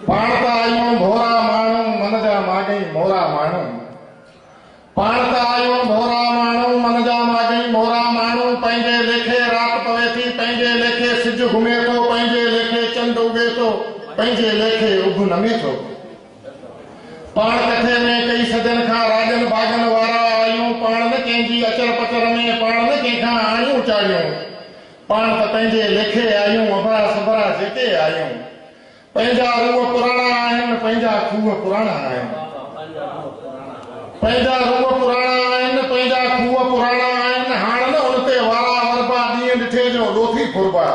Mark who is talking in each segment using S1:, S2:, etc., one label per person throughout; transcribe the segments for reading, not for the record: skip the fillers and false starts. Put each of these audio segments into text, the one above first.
S1: पाण त आहियूं भोरा माण्हू मन जा माॻई मोरा माण्हू पाण त आहियूं भोरा माण्हू मन जा माॻई मोरा माण्हू पंहिंजे लेखे रात पवे थी पंहिंजे लेखे सिज घुमे थो पंहिंजे लेखे चंड उगे थो पंहिंजे लेखे उभ नमे थो पाण कथे में कई सदन खां राजन भागन वारा आहियूं पाण न कंहिंजी अचर पचर में पाण न कंहिंखां आणियूं चाढ़ियूं पाण त पंहिंजे लेखे आहियूं अबरा सबरा जेके आहियूं पंहिंजा रूह पुराणा आहिनि पंहिंजा खूह पुराणा आहिनि पंहिंजा रूह पुराणा आहिनि पंहिंजा खूह पुराणा आहिनि हाणे न उन ते वारा वरबा ॾींहं ॾिठे जो लोथी फुरबा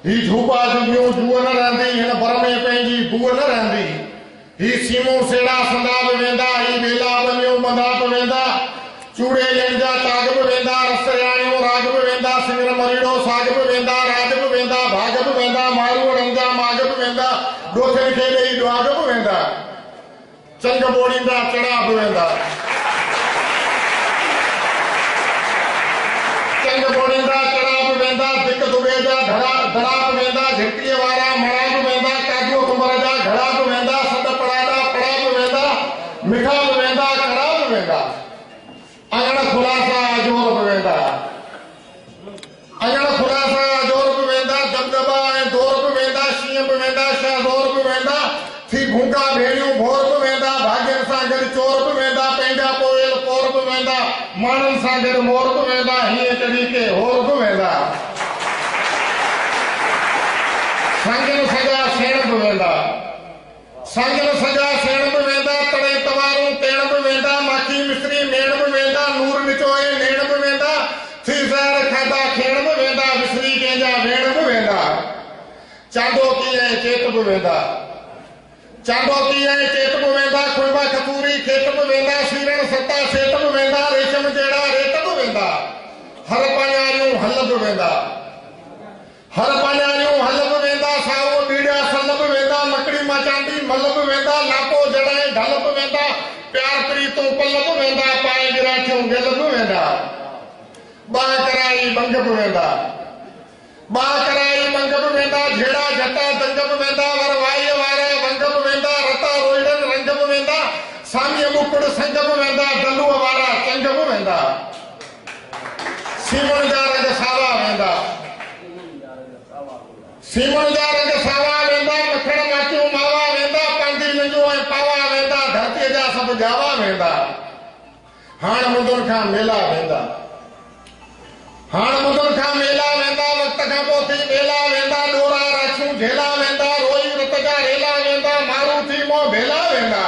S1: ही झूबा जुगियूं जूअ न रहंदी हिन बर में पंहिंजी बूअ न रहंदी ही सीमूं सेड़ा संदा बि वेंदा ही बेला बनियूं बंदा बि वेंदा चूड़े ॼण जा ताग बि वेंदा रसरियाणियूं राग बि वेंदा सिंगर मरीड़ो साग बि वेंदा राज बि वेंदा भाग बि वेंदा मारू रंगा माग बि वेंदा ॾोखनि खे ॾेई ॾुआग बि वेंदा चंग बोड़ींदा चड़ा बि वेंदा चंग बोड़ींदा चड़ा बि वेंदा दिक दुबे जा धड़ा बि वेंदा झिरकीअ वारा मड़ा बि वेंदा काजू कुंभर जा घड़ा बि वेंदा सद पड़ाड़ा पड़ा बि वेंदा मिठा बि वेंदा कड़ा बि वेंदा अगण खुलासा जोर बि वेंदा अगण खुलासा जोर बि वेंदा दबदबा ऐं दौर बि वेंदा शींहं बि वेंदा शहदोर बि वेंदा थी भूंगा भेड़ियूं भोर बि वेंदा भाग्यनि सां गॾु चोर बि वेंदा पंहिंजा पोयल पोर बि वेंदा माण्हुनि सां गॾु मोर बि वेंदा हीअं कॾहिं के होर बि वेंदा संगन सजा सेण बि वेंदा संगन सजा सेण बि वेंदा तड़े तवारूं तेण बि वेंदा माखी मिस्री मेण बि वेंदा नूर निचोए नेण बि वेंदा थी ज़हर खाधा खेण बि वेंदा विसरी कंहिंजा वेण बि वेंदा चांदोकी ऐं चेत बि वेंदा चांदोकी ऐं चेत बि वेंदा खुंबा खपूरी खेत बि वेंदा सीरण सता सेत बि वेंदा रेशम जहिड़ा रेत बि वेंदा हर पाण्यारियूं हल बि वेंदा हर पाण्यारियूं हल बि वेंदा साओ नीड़ा सल बि वेंदा मकड़ी मां चांदी मल बि वेंदा लापो जड़ाए ढल बि वेंदा प्यार प्रीतूं पल बि वेंदा पाए गिराठियूं गिल बि वेंदा बाह कराई बंग बि वेंदा बाह कराई बंग बि वेंदा झेड़ा झटा दंग बि वेंदा वरवाईअ वारा वंग बि वेंदा रता रोइड़न रंग बि वेंदा सामीअ मुकुड़ संग बि वेंदा दलूअ वारा चंग बि वेंदा सीमण जा रंग सावा वेंदा सीमण जा रंग सावा वेंदा मखण माचियूं मावा वेंदा पांदी नंजूं ऐं पावा वेंदा धरतीअ जा सभु जावा वेंदा हाण मुंदुनि खां मेला वेंदा हाण मुंदुनि खां मेला वेंदा वक़्त खां पोइ थी वेला वेंदा ॾोरा राछियूं झेला वेंदा रोई रत जा रेला वेंदा मारू थी मोह भेला वेंदा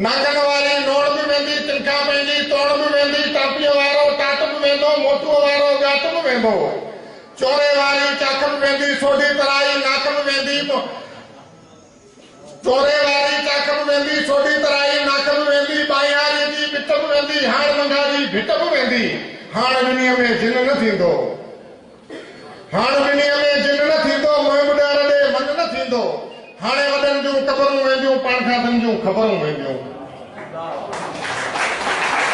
S1: नांगन वारी नोड़ बि वेंदी तिनका पंहिंजी तोड़ बि वेंदी टापीअ वारो टाट बि वेंदो मोटूअ वारो गाट बि वेंदो चोरे वारी चाख बि वेंदी सोढी तराई नाक बि वेंदी चोरे वारी चाख बि वेंदी सोढी तराई नाक बि वेंदी बाईहारी जी बिट बि वेंदी हाण मंगा जी भिट बि वेंदी हाण विनीअ में जिन न थींदो हाण विनीअ में जिन न थींदो मोहबुॾार ॾे मन न थींदो हाणे वॾनि जूं क़बरूं वेंदियूं पाण खां जूं ख़बरूं वेंदियूं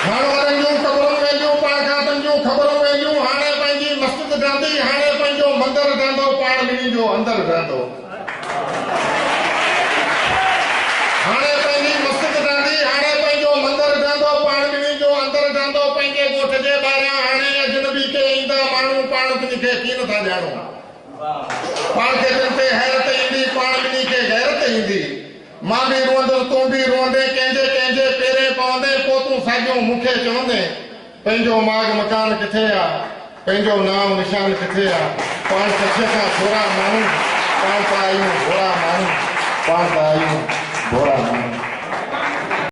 S1: हाणे वॾनि जूं क़बरूं वेंदियूं पाण खां जूं ख़बरूं वेंदियूं हाणे पंहिंजी मस्जिद रहंदी हाणे पंहिंजो मंदरु रहंदो पाण ॿिन्ही जो अंदरु रहंदो हाणे पंहिंजी मस्जिद रहंदी हाणे पंहिंजो मंदरु रहंदो पाण ॿिन्ही जो अंदरु रहंदो पंहिंजे ॻोठ जे ॿाहिरां हाणे अजनबी खे ईंदा माण्हू पाण ॿिन्ही खे कीअं नथा ॼाणूं पाण खे जिन ते हैरत ईंदी पाण ॿिन्ही खे गैरत ईंदी मां बि रोअंदुसि तूं बि रोअंदे कंहिंजे कंहिंजे पेरे पवंदे पोइ तूं साॻियो मूंखे चवंदे पंहिंजो माग मकान किथे आहे पंहिंजो नाम निशान किथे आहे पाण सच खां थोरा माण्हू पाण त आहियूं भोरा माण्हू पाण त आहियूं भोरा माण्हू